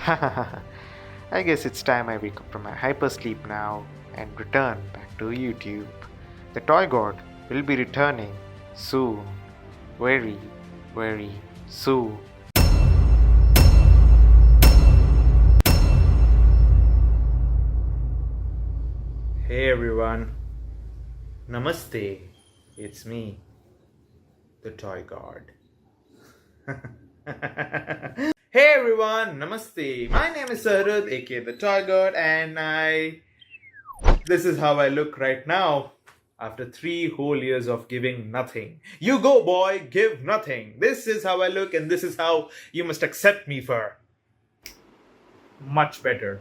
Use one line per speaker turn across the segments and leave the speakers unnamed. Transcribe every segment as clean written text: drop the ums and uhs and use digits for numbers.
I guess it's time I wake up from my hypersleep now and return back to YouTube. The toy god will be returning soon. Very, very soon. Hey everyone, Namaste. It's me, the toy god. Hey everyone, Namaste. My name is Sahrudh, aka the toy god, and this is how I look right now after 3 whole years of giving nothing. You go, boy, give nothing. This is how I look, and this is how you must accept me for. Much better.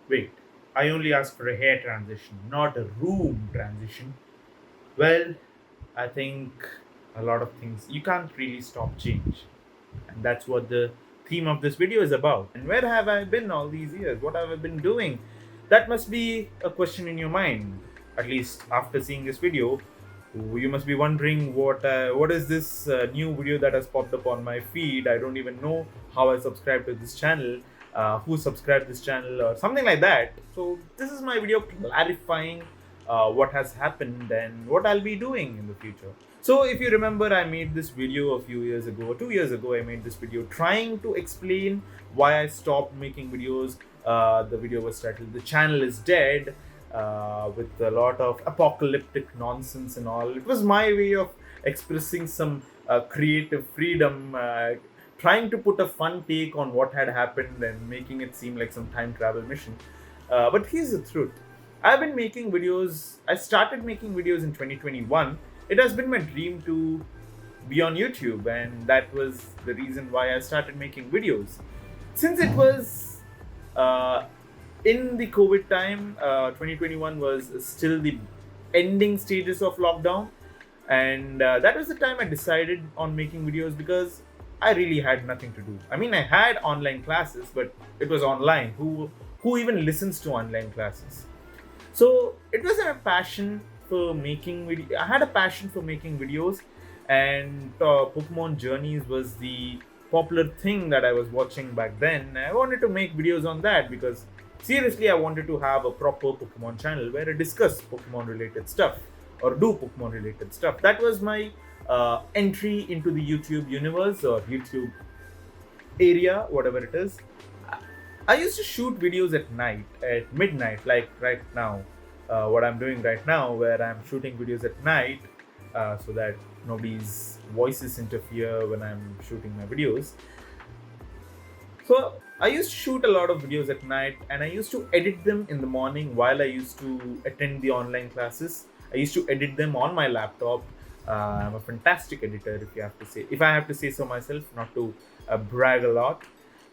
Wait, I only asked for a hair transition, not a room transition. Well, I think a lot of things you can't really stop change. And that's what the theme of this video is about. And where have I been all these years? What have I been doing? That must be a question in your mind. At least after seeing this video, you must be wondering what is this new video that has popped up on my feed. I don't even know how I subscribed to this channel, who subscribed this channel or something like that. So this is my video clarifying what has happened and what I'll be doing in the future. So if you remember, I made this video a few years ago, 2 years ago. I made this video trying to explain why I stopped making videos. The video was titled "The Channel is Dead," with a lot of apocalyptic nonsense and all. It was my way of expressing some creative freedom, trying to put a fun take on what had happened and making it seem like some time travel mission. But here's the truth. I've been making videos. I started making videos in 2021. It has been my dream to be on YouTube, and that was the reason why I started making videos. Since it was in the COVID time, 2021 was still the ending stages of lockdown, and that was the time I decided on making videos because I really had nothing to do. I mean, I had online classes, but it was online. Who even listens to online classes? So it was a passion for making video. I had a passion for making videos, and Pokemon Journeys was the popular thing that I was watching back then. I wanted to make videos on that because seriously, I wanted to have a proper Pokemon channel where I discuss Pokemon related stuff or do Pokemon related stuff. That was my entry into the YouTube universe or YouTube area, whatever it is. I used to shoot videos at night, at midnight, like right now. What I'm doing right now, where I'm shooting videos at night so that nobody's voices interfere when I'm shooting my videos. So I used to shoot a lot of videos at night, and I used to edit them in the morning while I used to attend the online classes. I used to edit them on my laptop. I'm a fantastic editor, if I have to say so myself, not to brag a lot.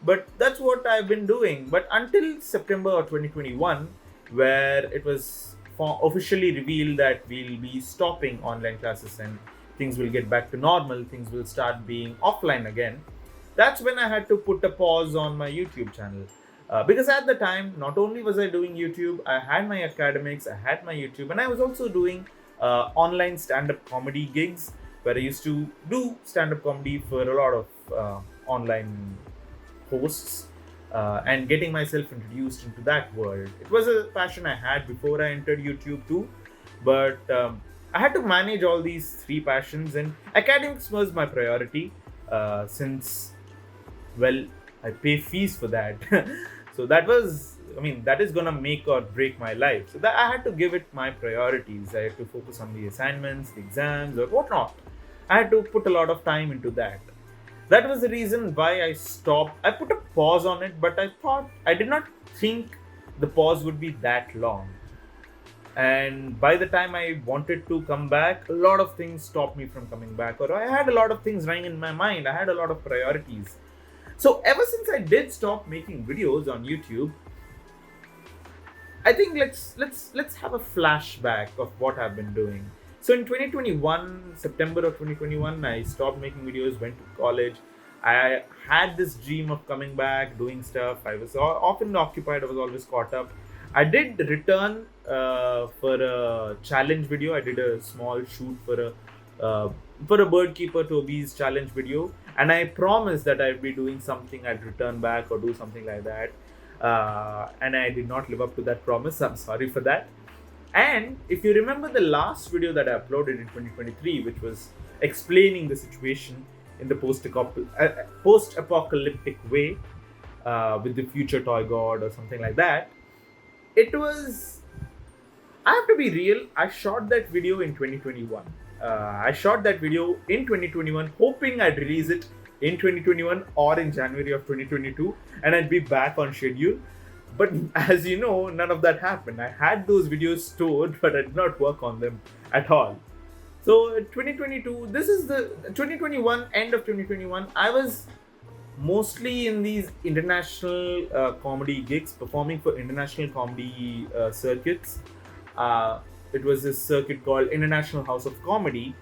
But that's what I've been doing. But until September of 2021, where it was officially revealed that we'll be stopping online classes and things will get back to normal, things will start being offline again, that's when I had to put a pause on my YouTube channel. Because at the time, not only was I doing YouTube, I had my academics, I had my YouTube, and I was also doing online stand-up comedy gigs where I used to do stand-up comedy for a lot of online hosts and getting myself introduced into that world. It was a passion I had before I entered YouTube too, but I had to manage all these three passions, and academics was my priority since, well, I pay fees for that. So that is gonna make or break my life. So that I had to give it my priorities. I had to focus on the assignments, the exams, or whatnot. I had to put a lot of time into that. That was the reason why I stopped. I put a pause on it, but I did not think the pause would be that long. And by the time I wanted to come back, a lot of things stopped me from coming back, or I had a lot of things running in my mind. I had a lot of priorities. So ever since I did stop making videos on YouTube, I think let's have a flashback of what I've been doing. So in 2021, September of 2021, I stopped making videos, went to college. I had this dream of coming back, doing stuff. I was often occupied. I was always caught up. I did return for a challenge video. I did a small shoot for a for a Birdkeeper Toby's challenge video, and I promised that I'd be doing something, I'd return back or do something like that. And I did not live up to that promise. I'm sorry for that. And if you remember the last video that I uploaded in 2023, which was explaining the situation in the post-apocalyptic way, with the future toy god or something like that, it was, I have to be real, I shot that video in 2021. I shot that video in 2021, hoping I'd release it in 2021 or in January of 2022, and I'd be back on schedule. But as you know, none of that happened. I had those videos stored, but I did not work on them at all. So 2022, this is the 2021, end of 2021, I was mostly in these international comedy gigs, performing for international comedy circuits. It was this circuit called International House of Comedy,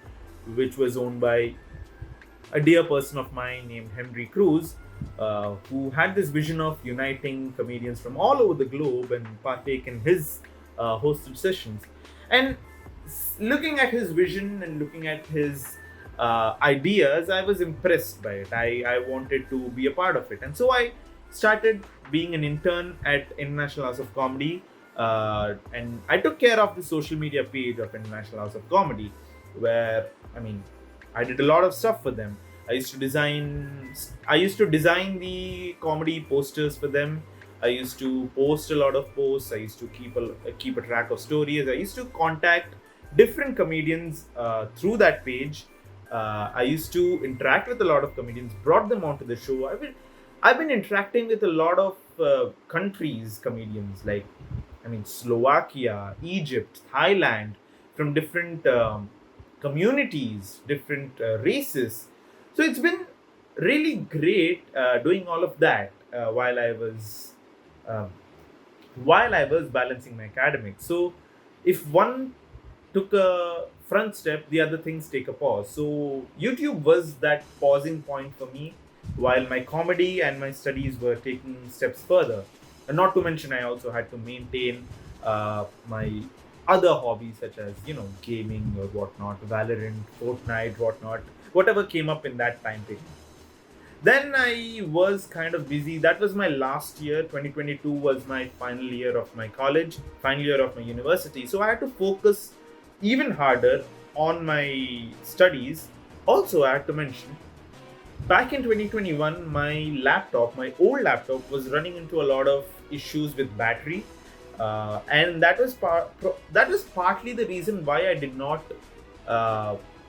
which was owned by a dear person of mine named Henry Cruz, who had this vision of uniting comedians from all over the globe and partake in his hosted sessions. And looking at his vision and looking at his ideas, I was impressed by it. I wanted to be a part of it. And so I started being an intern at International House of Comedy. And I took care of the social media page of International House of Comedy, where, I did a lot of stuff for them. I used to design the comedy posters for them. I used to post a lot of posts. I used to keep a track of stories. I used to contact different comedians through that page. I used to interact with a lot of comedians, brought them onto the show. I've been interacting with a lot of countries' comedians, like Slovakia, Egypt, Thailand, from different communities, different races. So it's been really great doing all of that while I was balancing my academics. So if one took a front step, the other things take a pause. So YouTube was that pausing point for me while my comedy and my studies were taking steps further. And not to mention, I also had to maintain my other hobbies, such as gaming or whatnot, Valorant, Fortnite, whatever came up in that time period. Then I was kind of busy. That was my last year. 2022 was my final year of my college, final year of my university. So I had to focus even harder on my studies. Also, I had to mention, back in 2021, my old laptop was running into a lot of issues with battery. And that was partly the reason why I did not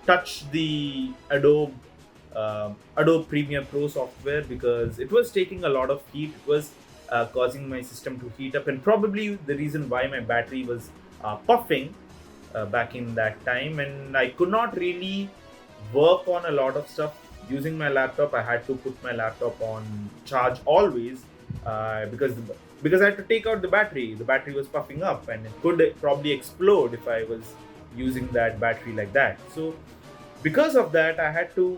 touch the Adobe Premiere Pro software, because it was taking a lot of heat. It was causing my system to heat up, and probably the reason why my battery was puffing back in that time, and I could not really work on a lot of stuff using my laptop. I had to put my laptop on charge always, because I had to take out the battery. The battery was puffing up, and it could probably explode if I was using that battery like that. So because of that, I had to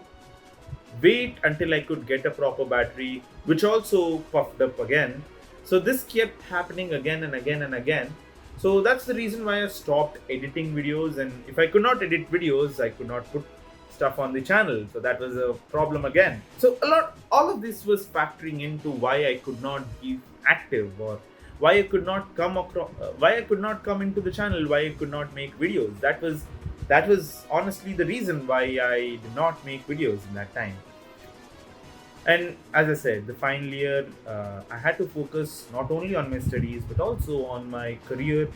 wait until I could get a proper battery, which also puffed up again. So this kept happening again and again and again. So that's the reason why I stopped editing videos. And if I could not edit videos, I could not put stuff on the channel. So that was a problem again. So all of this was factoring into why I could not be active, or why I could not come into the channel, why I could not make videos. That was honestly the reason why I did not make videos in that time. And as I said, the final year, I had to focus not only on my studies but also on my career,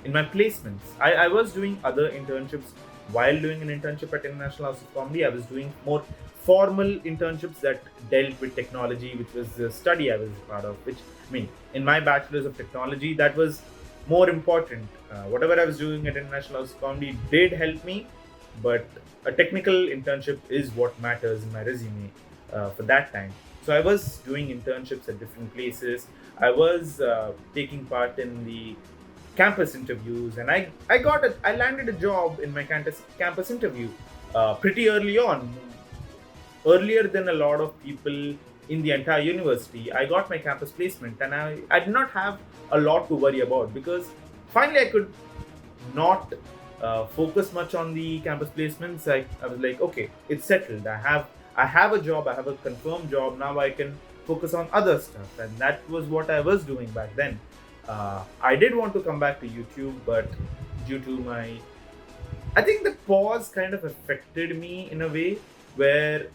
in my placements. I was doing other internships while doing an internship at International House of Comedy. I was doing more formal internships that dealt with technology, which was the study I was a part of. In my bachelor's of technology, that was more important. Whatever I was doing at International House of Comedy did help me, but a technical internship is what matters in my resume for that time. So I was doing internships at different places. I was taking part in the campus interviews, and I landed a job in my campus interview pretty early on, earlier than a lot of people in the entire university. I got my campus placement, and I did not have a lot to worry about, because finally I could not focus much on the campus placements. I was like, okay, it's settled. I have a job. I have a confirmed job. Now I can focus on other stuff, and that was what I was doing back then. I did want to come back to YouTube, but due to I think the pause kind of affected me in a way where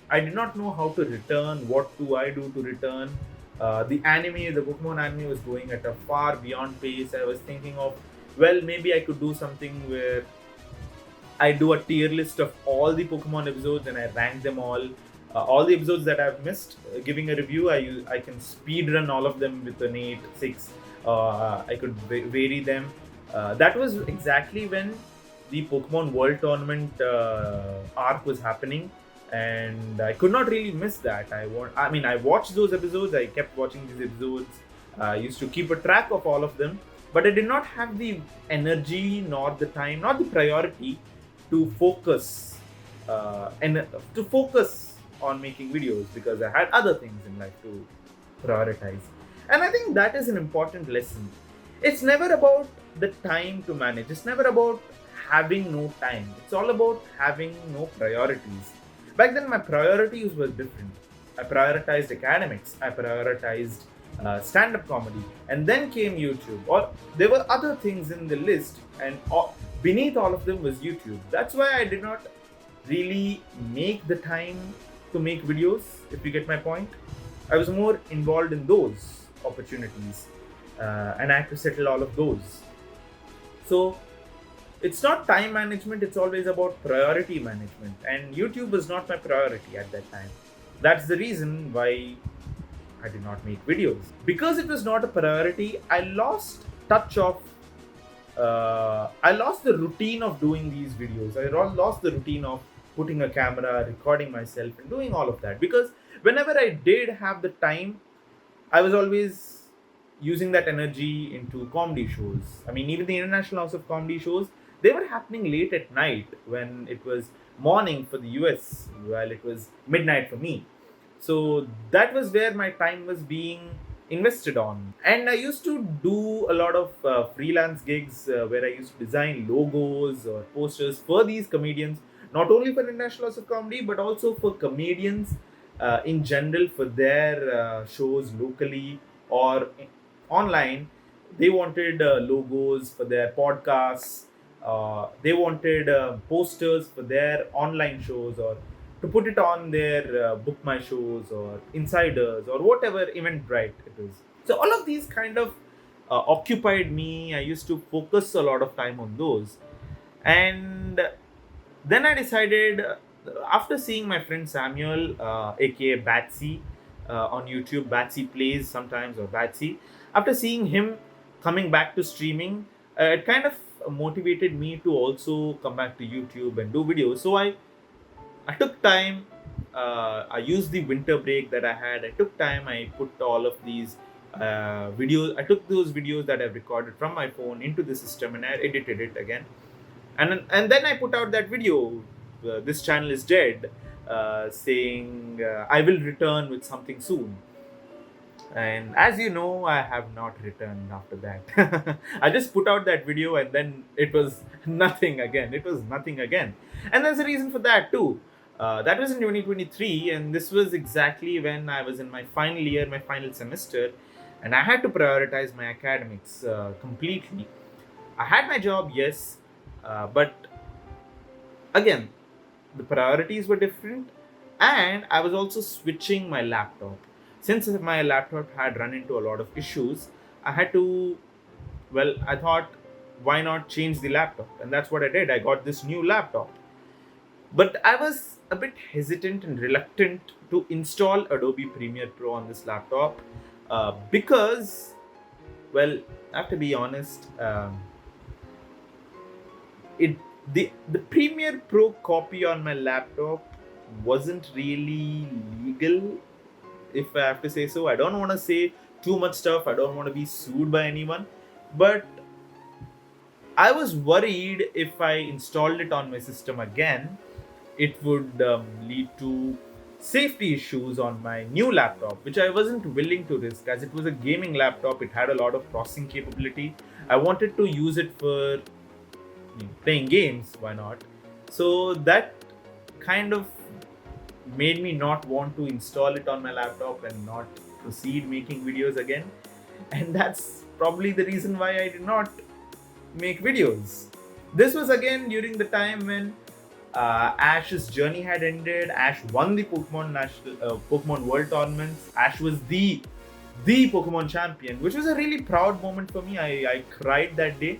I did not know how to return. What do I do to return? The Pokemon anime was going at a far beyond pace. I was thinking of, well, maybe I could do something where I do a tier list of all the Pokemon episodes and I rank them all the episodes that I've missed. Giving a review, I can speed run all of them with an 8, 6. I could vary them. That was exactly when the Pokemon World Tournament arc was happening, and I could not really miss that. I watched those episodes. I kept watching these episodes. I used to keep a track of all of them, but I did not have the energy, nor the time, nor the priority to focus and to focus on making videos because I had other things in life to prioritize. And I think that is an important lesson. It's never about the time to manage. It's never about having no time. It's all about having no priorities. Back then, my priorities were different. I prioritized academics. I prioritized stand-up comedy, and then came YouTube. Or there were other things in the list, and beneath all of them was YouTube. That's why I did not really make the time to make videos. If you get my point, I was more involved in those opportunities, and I had to settle all of those. So it's not time management, it's always about priority management, and YouTube was not my priority at that time. That's the reason why I did not make videos. Because it was not a priority, I lost touch of I lost the routine of doing these videos. I lost the routine of putting a camera, recording myself, and doing all of that. Because whenever I did have the time, I was always using that energy into comedy shows. I mean, even the International House of Comedy shows, they were happening late at night when it was morning for the US, while it was midnight for me. So that was where my time was being invested on. And I used to do a lot of freelance gigs where I used to design logos or posters for these comedians, not only for International House of Comedy, but also for comedians in general for their shows locally or online. They wanted logos for their podcasts. They wanted posters for their online shows, or to put it on their Book My Shows or Insiders or whatever Eventbrite it is. So all of these kind of occupied me. I used to focus a lot of time on those. And then I decided, after seeing my friend Samuel, aka Batsy, on YouTube, Batsy Plays sometimes, or Batsy, after seeing him coming back to streaming, it kind of motivated me to also come back to YouTube and do videos. So I took time. I used the winter break that I had. I took time. I put all of these videos. I took those videos that I've recorded from my phone into the system, and I edited it again. And then I put out that video. This channel is dead, saying I will return with something soon. And as you know, I have not returned after that. I just put out that video, and then it was nothing again. It was nothing again. And there's a reason for that too. That was in 2023, and this was exactly when I was in my final year, my final semester, and I had to prioritize my academics completely. I had my job, yes, but again, the priorities were different, and I was also switching my laptop. Since my laptop had run into a lot of issues, I had to, I thought, why not change the laptop? And that's what I did. I got this new laptop. But I was a bit hesitant and reluctant to install Adobe Premiere Pro on this laptop because, I have to be honest, the Premiere Pro copy on my laptop wasn't really legal, if I have to say so. I don't want to say too much stuff. I don't want to be sued by anyone. But I was worried if I installed it on my system again, it would lead to safety issues on my new laptop, which I wasn't willing to risk, as it was a gaming laptop. It had a lot of processing capability. I wanted to use it for playing games. Why not? So that kind of made me not want to install it on my laptop and not proceed making videos again. And that's probably the reason why I did not make videos. This was again during the time when Ash's journey had ended. Ash won the Pokemon World tournaments. Ash was the Pokemon champion, which was a really proud moment for me. I cried that day.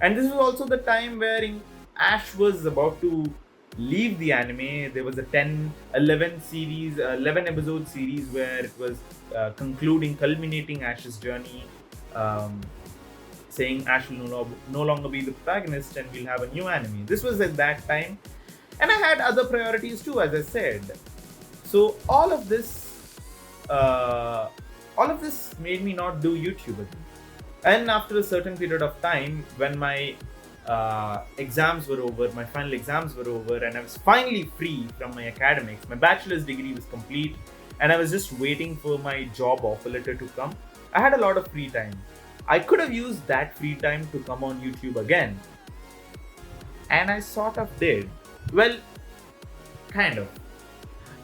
And this was also the time where Ash was about to leave the anime. There was a 11 episode series where it was culminating Ash's journey, saying Ash will no longer be the protagonist and we'll have a new anime. This was at that time. And I had other priorities too, as I said. So all of this made me not do YouTube again. And after a certain period of time, when my exams were over, my final exams were over, and I was finally free from my academics, my bachelor's degree was complete, and I was just waiting for my job offer letter to come, I had a lot of free time. I could have used that free time to come on YouTube again. And I sort of did. Well, kind of.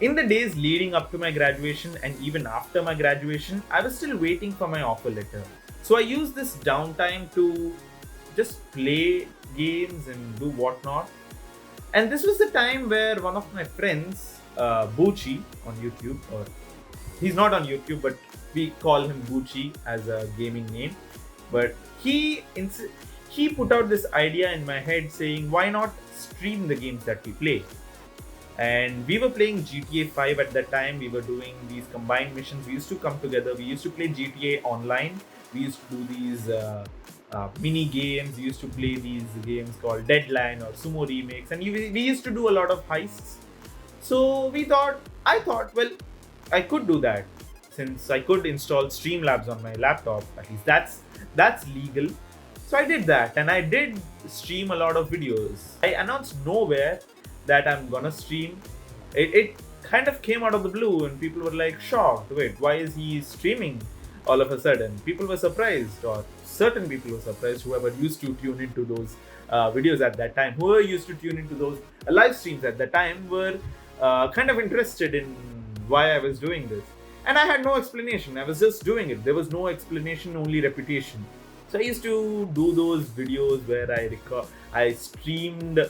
In the days leading up to my graduation and even after my graduation, I was still waiting for my offer letter. So I used this downtime to just play games and do whatnot. And this was the time where one of my friends, Bucci on YouTube, or he's not on YouTube, but we call him Bucci as a gaming name. But he put out this idea in my head saying, why not stream the games that we play? And we were playing GTA 5 at that time. We were doing these combined missions. We used to come together. We used to play GTA online. We used to do these mini games. We used to play these games called Deadline or Sumo Remakes. And we used to do a lot of heists. So I thought, well, I could do that. Since I could install Streamlabs on my laptop, at least that's legal. So I did that, and I did stream a lot of videos. I announced nowhere that I'm gonna stream. It kind of came out of the blue, and people were like shocked. Wait, why is he streaming all of a sudden? People were surprised, or certain people were surprised, whoever used to tune into those videos at that time, whoever used to tune into those live streams at that time, were kind of interested in why I was doing this. And I had no explanation. I was just doing it. There was no explanation, only reputation. So I used to do those videos where I streamed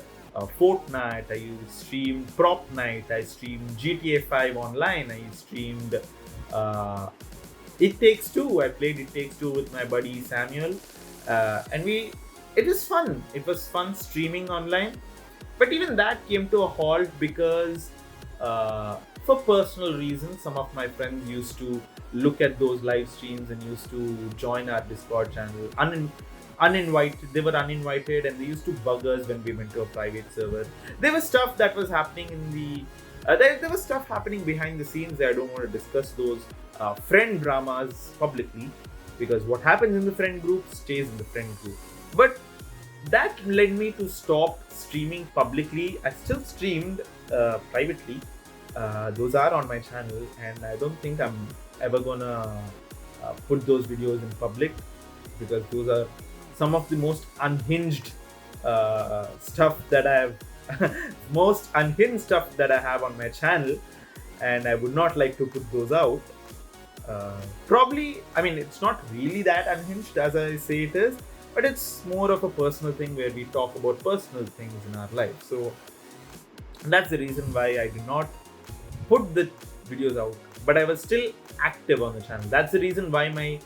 Fortnite, I streamed Prop Night, I streamed GTA 5 online, I streamed It Takes Two. I played It Takes Two with my buddy Samuel, and it was fun. It was fun streaming online, but even that came to a halt because for personal reasons, some of my friends used to look at those live streams and used to join our Discord channel uninvited. They were uninvited, and they used to bug us when we went to a private server. There was stuff that was happening in the there was stuff happening behind the scenes. I don't want to discuss those friend dramas publicly, because what happens in the friend group stays in the friend group. But that led me to stop streaming publicly. I still streamed privately. Those are on my channel, and I don't think I'm ever gonna put those videos in public, because those are some of the most unhinged stuff that I have on my channel, and I would not like to put those out. Probably, I mean, it's not really that unhinged as I say it is, but it's more of a personal thing where we talk about personal things in our life. So that's the reason why I did not put the videos out, but I was still active on the channel. That's the reason why my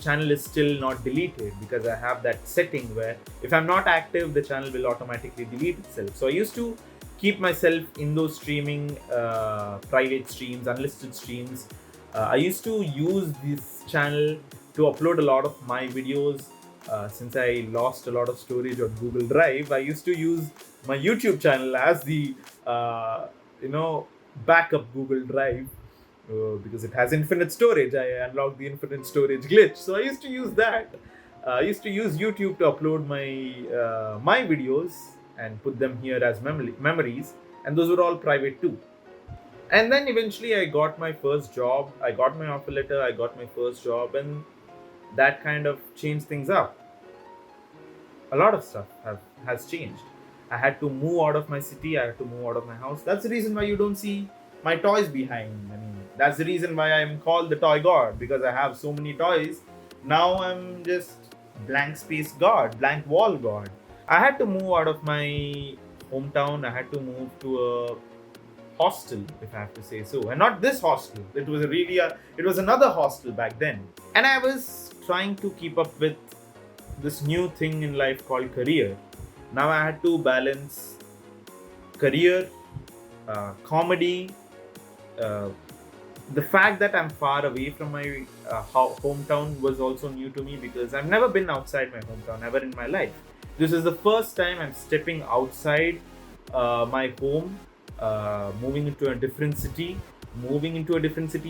channel is still not deleted, because I have that setting where if I'm not active, the channel will automatically delete itself. So I used to keep myself in those streaming private streams, unlisted streams. I used to use this channel to upload a lot of my videos. Since I lost a lot of storage on Google Drive, I used to use my YouTube channel as the backup Google Drive, because it has infinite storage. I unlocked the infinite storage glitch, so I used to use that. I used to use YouTube to upload my videos and put them here as memories, and those were all private too. And then eventually I got my first job. I got my offer letter. I got my first job, and that kind of changed things up. a lot of stuff has changed. I had to move out of my city. I had to move out of my house. That's the reason why you don't see my toys behind. I mean, that's the reason why I'm called the toy god, because I have so many toys. Now I'm just blank space god, blank wall god. I had to move out of my hometown. I had to move to a hostel, if I have to say so, and not this hostel. It was another hostel back then, and I was trying to keep up with this new thing in life called career. Now I had to balance career, comedy, uh, the fact that I'm far away from my hometown was also new to me, because I've never been outside my hometown ever in my life. This is the first time I'm stepping outside my home, moving into a different city,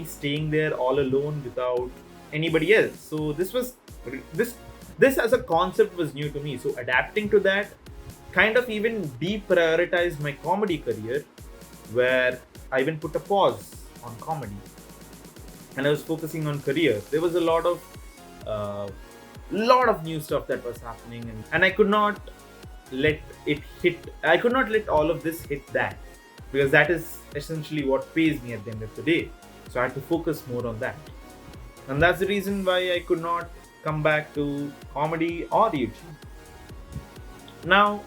staying there all alone without anybody else. So this this as a concept was new to me. So adapting to that kind of even deprioritized my comedy career, where I even put a pause on comedy and I was focusing on career. There was a uh, lot of new stuff that was happening, and I could not let it hit. I could not let all of this hit that, because that is essentially what pays me at the end of the day. So I had to focus more on that, and that's the reason why I could not come back to comedy or YouTube. Now,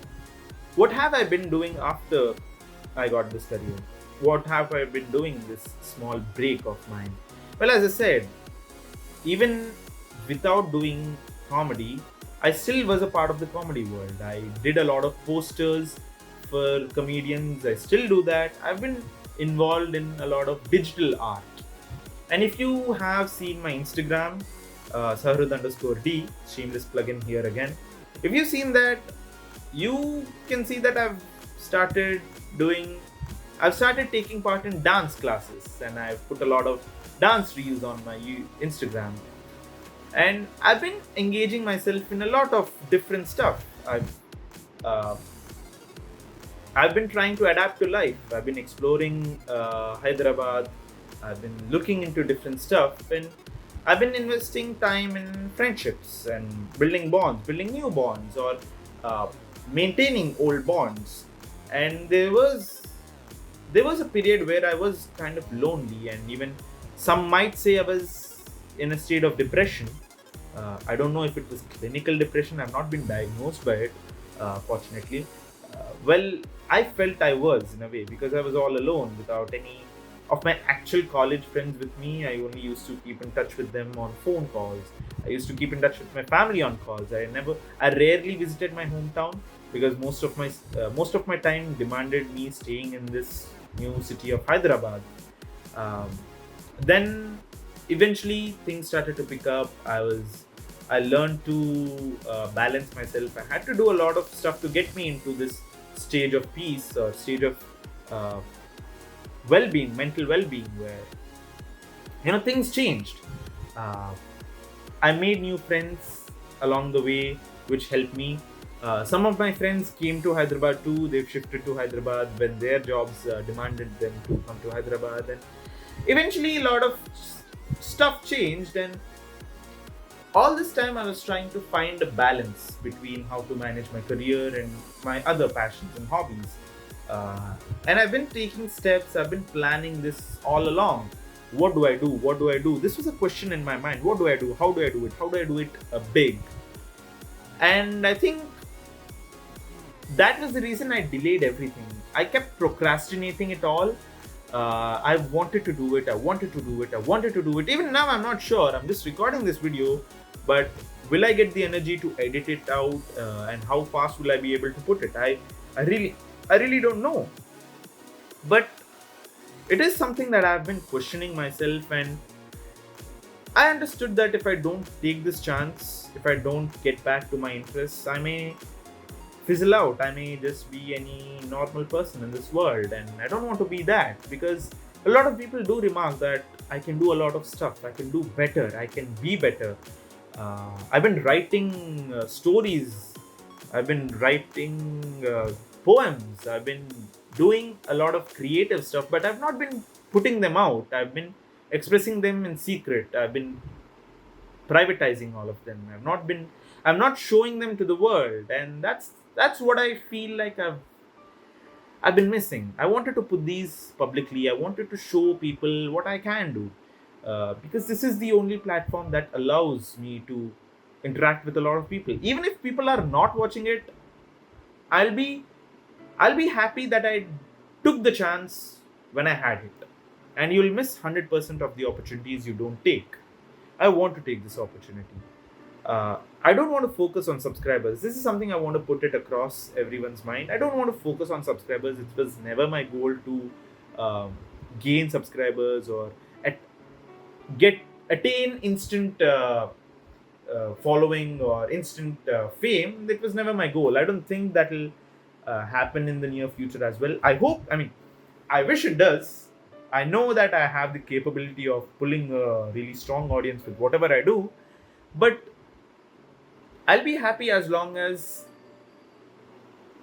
what have I been doing after I got this career? What have I been doing this small break of mine? Well, as I said, even without doing comedy, I still was a part of the comedy world. I did a lot of posters for comedians. I still do that. I've been involved in a lot of digital art. And if you have seen my Instagram, Sahrudh_D, shameless plugin here again. If you've seen that, you can see that I've started taking part in dance classes, and I've put a lot of dance reels on my Instagram. And I've been engaging myself in a lot of different stuff. Uh, I've been trying to adapt to life. I've been exploring Hyderabad. I've been looking into different stuff, and I've been investing time in friendships and building bonds, building new bonds, or uh, maintaining old bonds. And there was a period where I was kind of lonely, and even some might say I was in a state of depression. I don't know if it was clinical depression. I've not been diagnosed by it, fortunately. Well, I felt I was, in a way, because I was all alone without any of my actual college friends with me. I only used to keep in touch with them on phone calls. I used to keep in touch with my family on calls. I rarely visited my hometown, because most of my time demanded me staying in this new city of Hyderabad. Um, then eventually things started to pick up. I learned to balance myself. I had to do a lot of stuff to get me into this stage of peace, or stage of uh, well-being, mental well-being, where things changed. Uh, I made new friends along the way, which helped me. Some of my friends came to Hyderabad too. They've shifted to Hyderabad when their jobs demanded them to come to Hyderabad, and eventually a lot of stuff changed. And all this time I was trying to find a balance between how to manage my career and my other passions and hobbies. And I've been taking steps, I've been planning this all along. What do I do? What do I do? This was a question in my mind. What do I do? How do I do it? How do I do it big? And I think that was the reason I delayed everything. I kept procrastinating it all. I wanted to do it. I wanted to do it. I wanted to do it. Even now, I'm not sure. I'm just recording this video, but will I get the energy to edit it out? And how fast will I be able to put it? I really don't know. But it is something that I've been questioning myself, and I understood that if I don't take this chance, if I don't get back to my interests, I may fizzle out. I may just be any normal person in this world, and I don't want to be that, because a lot of people do remark that I can do a lot of stuff, I can do better, I can be better. I've been writing stories, I've been writing poems, I've been doing a lot of creative stuff, but I've not been putting them out. I've been expressing them in secret. I've been privatizing all of them. I'm not showing them to the world, and that's what I feel like I've been missing. I wanted to put these publicly. I wanted to show people what I can do, because this is the only platform that allows me to interact with a lot of people. Even if people are not watching it, I'll be I'll be happy that I took the chance when I had it. And you'll miss 100% of the opportunities you don't take. I want to take this opportunity. I don't want to focus on subscribers. This is something I want to put it across everyone's mind. I don't want to focus on subscribers. It was never my goal to gain subscribers or at, get attain instant following or instant fame. That was never my goal. I don't think that will happen in the near future as well. I hope. I mean, I wish it does. I know that I have the capability of pulling a really strong audience with whatever I do, but I'll be happy as long as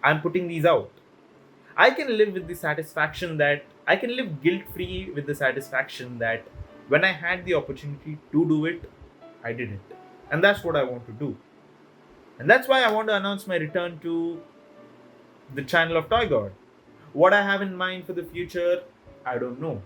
I'm putting these out. I can live with the satisfaction that I can live guilt free with the satisfaction that when I had the opportunity to do it, I did it. And that's what I want to do. And that's why I want to announce my return to the channel of Toy God. What I have in mind for the future, I don't know.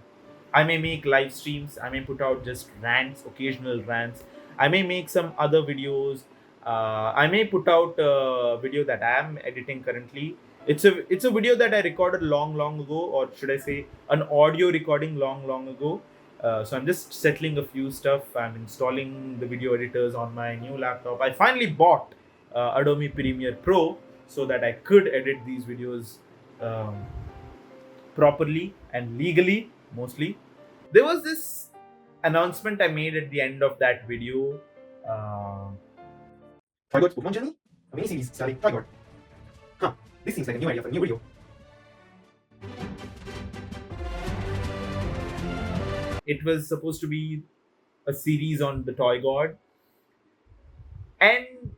I may make live streams, I may put out just rants, occasional rants. I may make some other videos. I may put out a video that I am editing currently. It's a video that I recorded long ago, or should I say, an audio recording long ago. So I'm just settling a few stuff. I'm installing the video editors on my new laptop. I finally bought Adobe Premiere Pro so that I could edit these videos properly and legally, mostly. There was this announcement I made at the end of that video.
Toygod's Pokemon Journey? A mini series starring Toygod. Huh, this seems like a new idea for a new video.
It was supposed to be a series on the Toy God. And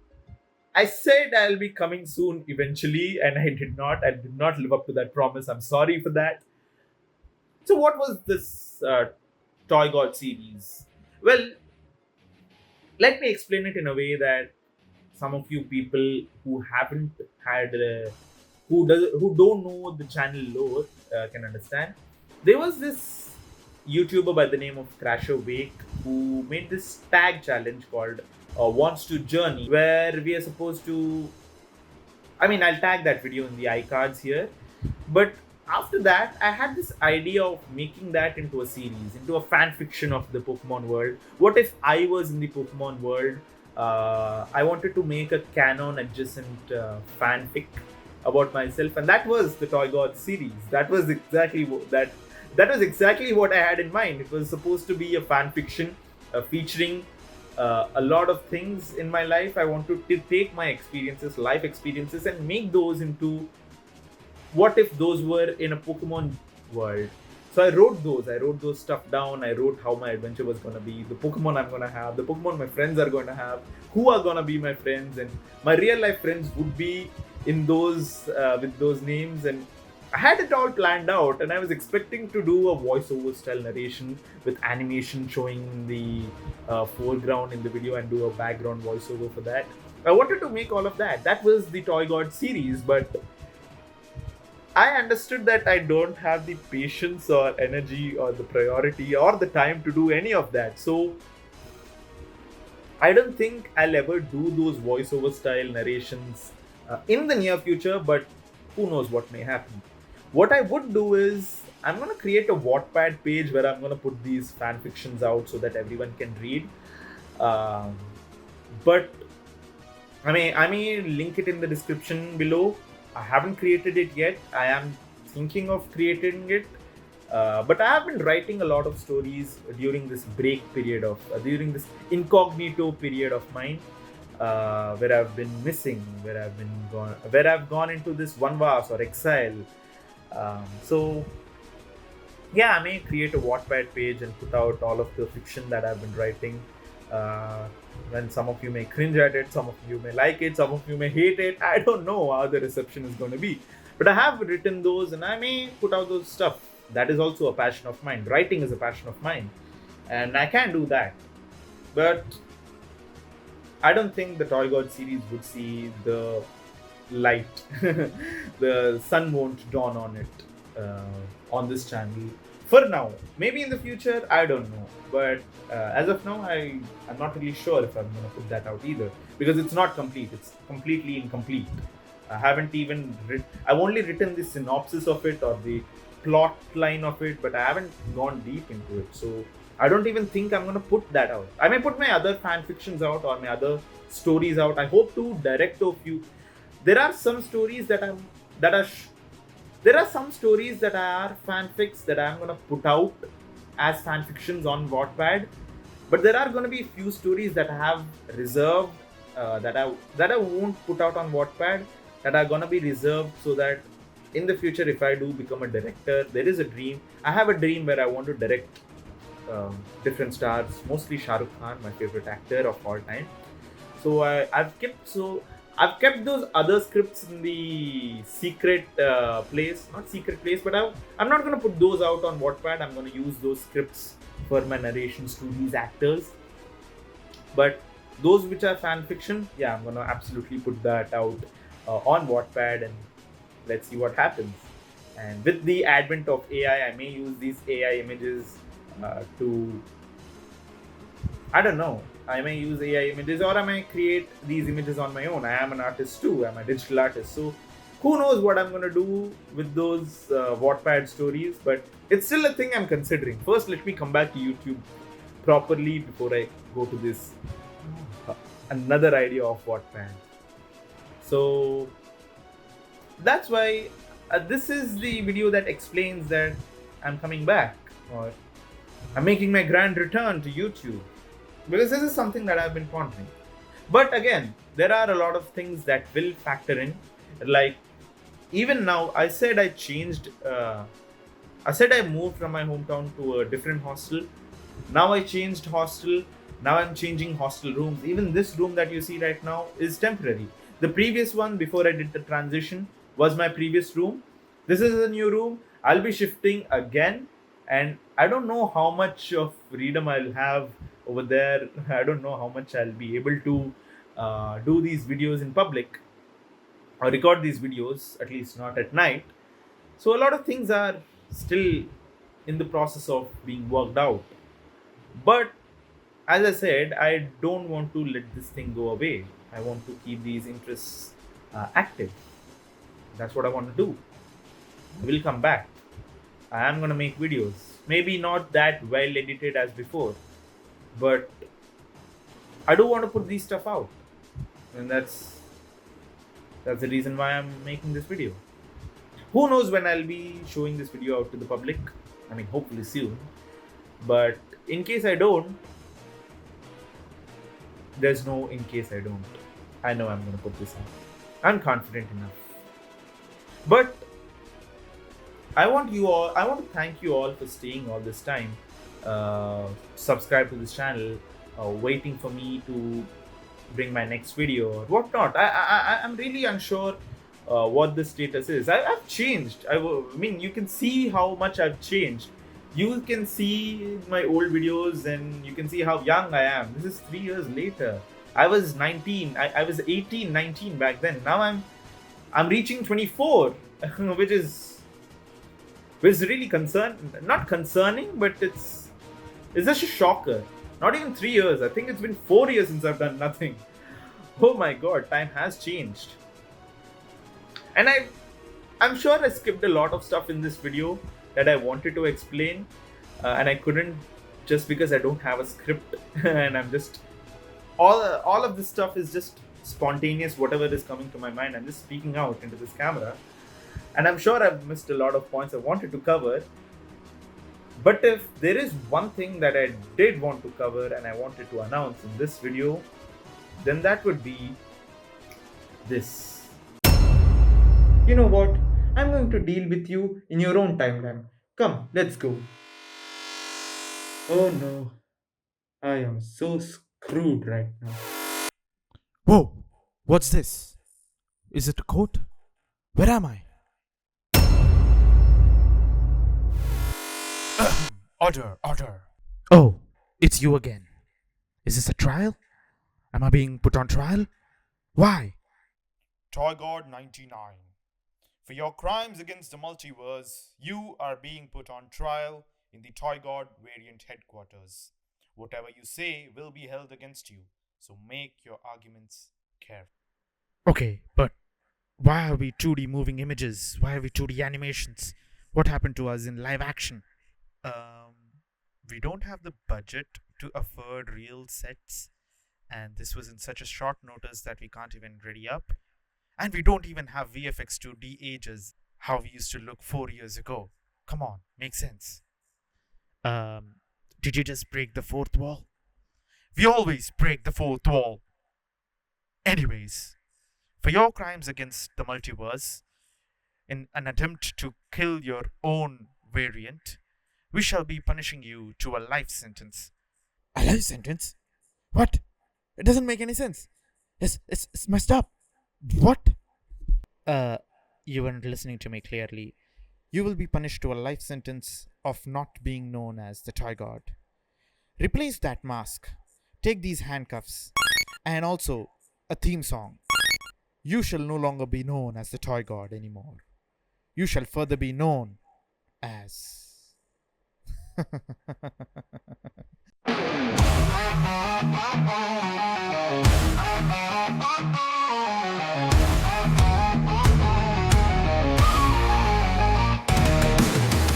I said I'll be coming soon eventually, and I did not. I did not live up to that promise. I'm sorry for that. So, what was this Toy God series? Well, let me explain it in a way that some of you people who haven't had, who don't know the channel lore can understand. There was this YouTuber by the name of Crasher Wake who made this tag challenge called Wants to Journey, where we are supposed to. I mean, I'll tag that video in the iCards here. But after that, I had this idea of making that into a series, into a fan fiction of the Pokemon world. What if I was in the Pokemon world? I wanted to make a canon adjacent fanfic about myself, and that was the Toy God series. That was exactly what I had in mind. It was supposed to be a fan fiction featuring a lot of things in my life. I want to take my experiences, life experiences, and make those into what if those were in a Pokemon world. So I wrote those stuff down. I wrote how my adventure was gonna be, the Pokemon I'm gonna have, the Pokemon my friends are gonna have, who are gonna be my friends, and my real life friends would be in those with those names. And I had it all planned out, and I was expecting to do a voiceover style narration with animation showing the foreground in the video and do a background voiceover for that. I wanted to make all of that. That was the Toy God series, but I understood that I don't have the patience or energy or the priority or the time to do any of that. So I don't think I'll ever do those voiceover style narrations in the near future, but who knows what may happen. What I would do is I'm going to create a Wattpad page where I'm going to put these fan fictions out so that everyone can read. But I may link it in the description below. I haven't created it yet. I am thinking of creating it. But I have been writing a lot of stories during this break period during this incognito period of mine, where I've been missing, where I've gone into this vanvas or exile. So yeah, I may create a Wattpad page and put out all of the fiction that I've been writing. When some of you may cringe at it, some of you may like it, some of you may hate it. I don't know how the reception is going to be. But I have written those and I may put out those stuff. That is also a passion of mine. Writing is a passion of mine. And I can do that. But I don't think the Toy God series would see the light. The sun won't dawn on it on this channel for now. Maybe in the future, I don't know. But as of now, I'm not really sure if I'm gonna put that out either, because it's not complete. It's completely incomplete. I haven't even I've only written the synopsis of it or the plot line of it, but I haven't gone deep into it. So I don't even think I'm gonna put that out. I may put my other fan fictions out or my other stories out. I hope to direct a few. There are some stories that are sh- there are some stories that are fanfics that I'm gonna put out as fanfictions on Wattpad, but there are gonna be few stories that I have reserved, that I won't put out on Wattpad, that are gonna be reserved so that in the future, if I do become a director, there is a dream. I have a dream where I want to direct different stars, mostly Shah Rukh Khan, my favorite actor of all time. So I've kept those other scripts in the secret place, not secret place, but I'm not gonna put those out on Wattpad. I'm gonna use those scripts for my narrations to these actors. But those which are fan fiction, yeah, I'm gonna absolutely put that out on Wattpad, and let's see what happens. And with the advent of AI, I may use these AI images to, I don't know. I may use AI images, or I may create these images on my own. I am an artist too. I'm a digital artist. So who knows what I'm gonna do with those Wattpad stories? But it's still a thing I'm considering. First, let me come back to YouTube properly before I go to this another idea of Wattpad. So that's why this is the video that explains that I'm coming back, or I'm making my grand return to YouTube, because this is something that I've been pondering. But again, there are a lot of things that will factor in. Like, even now, I said I changed. I said I moved from my hometown to a different hostel. Now I changed hostel. Now I'm changing hostel rooms. Even this room that you see right now is temporary. The previous one, before I did the transition, was my previous room. This is a new room. I'll be shifting again, and I don't know how much of freedom I'll have over there. I don't know how much I'll be able to do these videos in public or record these videos, at least not at night. So a lot of things are still in the process of being worked out. But as I said, I don't want to let this thing go away. I want to keep these interests active. That's what I want to do. I will come back. I am gonna make videos. Maybe not that well edited as before, but I do want to put these stuff out, and that's the reason why I'm making this video. Who knows when I'll be showing this video out to the public? I mean, hopefully soon. But in case I don't, there's no in case I don't. I know I'm gonna put this out. I'm confident enough. But I want to thank you all for staying all this time, subscribe to this channel, waiting for me to bring my next video or whatnot. I'm really unsure what the status is. I've changed. I mean, you can see how much I've changed. You can see my old videos and you can see how young I am. This is 3 years later. I was 19. I was 18, 19 back then. Now I'm reaching 24, which is really not concerning, but it's just a shocker. Not even 3 years. I think it's been 4 years since I've done nothing. Oh my god, time has changed. And I'm sure I skipped a lot of stuff in this video that I wanted to explain, and I couldn't, just because I don't have a script and I'm just all of this stuff is just spontaneous. Whatever is coming to my mind, I'm just speaking out into this camera, and I'm sure I've missed a lot of points I wanted to cover. But if there is one thing that I did want to cover and I wanted to announce in this video, then that would be this. You know what? I'm going to deal with you in your own timeline. Come, let's go. Oh no, I am so screwed right now.
Whoa! What's this? Is it a court? Where am I? Order, order. Oh, it's you again. Is this a trial? Am I being put on trial? Why?
Toy God 99. For your crimes against the multiverse, you are being put on trial in the Toy God variant headquarters. Whatever you say will be held against you, so make your arguments careful.
Okay, but why are we 2D moving images? Why are we 2D animations? What happened to us in live action? We don't have the budget to afford real sets, and this was in such a short notice that we can't even ready up. And we don't even have VFX to de-age us how we used to look 4 years ago. Come on, make sense. Did you just break the fourth wall? We always break the fourth wall. Anyways, for your crimes against the multiverse, in an attempt to kill your own variant, we shall be punishing you to a life sentence. A life sentence? What? It doesn't make any sense. It's messed up. What? You weren't listening to me clearly. You will be punished to a life sentence of not being known as the Toy God. Replace that mask. Take these handcuffs. And also a theme song. You shall no longer be known as the Toy God anymore. You shall further be known as.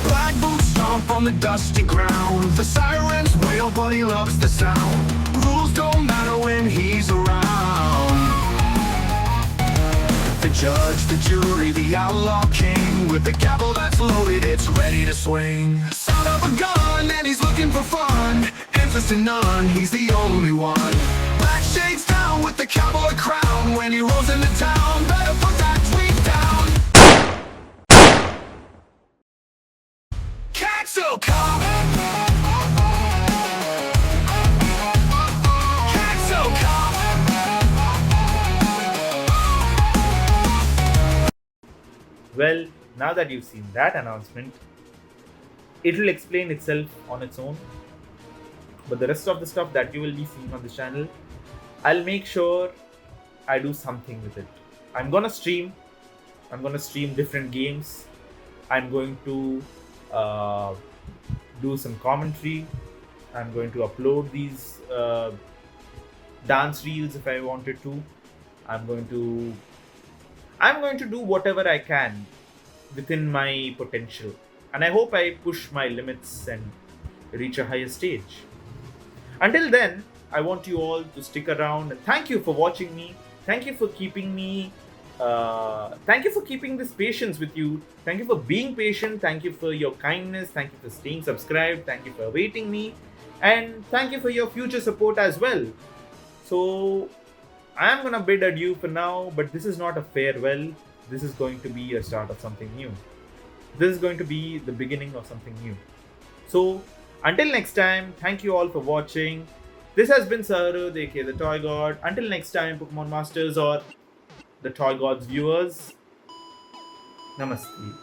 Black boots stomp on the dusty ground. The sirens wail, but he loves the sound. Rules don't matter when he's around. The judge, the jury, the outlaw king. With the gavel that's loaded, it's ready to swing. Sound of a gun, and he's looking for fun. Answers to none, he's the only one. Black shades down with the cowboy crown. When he rolls into town, better put that tweet down. Cancel cop. Cancel cop.
Well, now that you've seen that announcement, it will explain itself on its own. But the rest of the stuff that you will be seeing on this channel, I'll make sure I do something with it. I'm gonna stream different games. I'm going to do some commentary. I'm going to upload these dance reels if I wanted to. I'm going to do whatever I can within my potential, and I hope I push my limits and reach a higher stage. Until then, I want you all to stick around, and thank you for watching me. Thank you for keeping me. Thank you for keeping this patience with you. Thank you for being patient. Thank you for your kindness. Thank you for staying subscribed. Thank you for awaiting me, and thank you for your future support as well. So, I am gonna bid adieu for now, but this is not a farewell. This is going to be a start of something new. This is going to be the beginning of something new. So, until next time, thank you all for watching. This has been Sahrudh, aka the Toy God. Until next time, Pokemon Masters or the Toy God's viewers, Namaste.